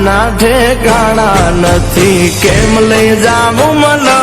ના ઠેકાણા નથી, કેમ લઈ જાવું મને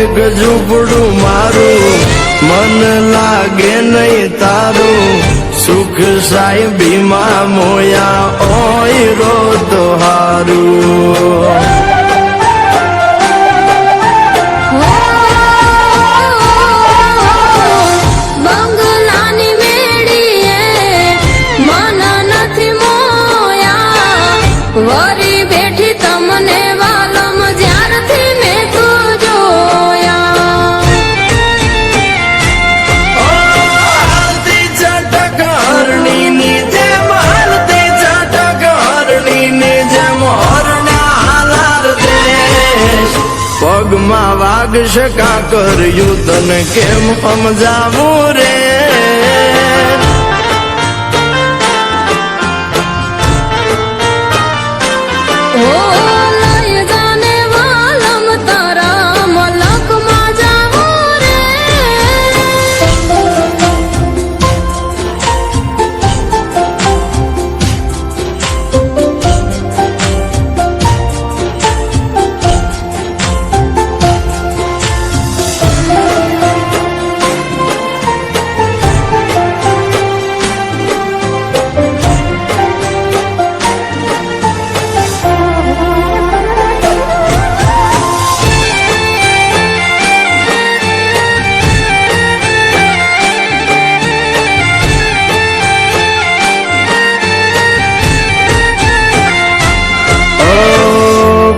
એક ઝૂંપડું મારું, મન લાગે નહીં તારું, સુખ સાહેબીમાં મોયા ઓય રો તો હારું. વરી બેઠી તમને વાલમ જ્યારથી મેં તું જોયા. હાલતી ચટક હરણીની જેમ, હાલતી ચટક હરણીની જેમ હરણા હાલાર દેશ. પગમાં વાગશે કાકર યુદ્ધને કેમ સમજાવું રે.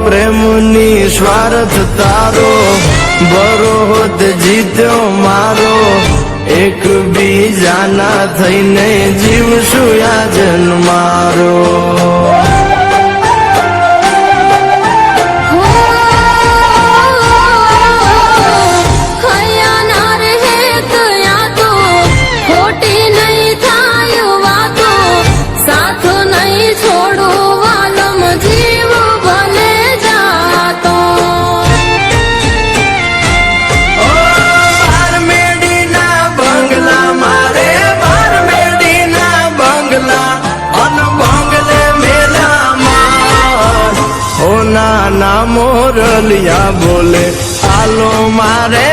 પ્રેમની સ્વાર્થ તારો, બરોત જીત્યો મારો, એક બીજાના થઈને જીવશું આ જન્મારો. નાના મોરલિયા બોલે, હાલો મારે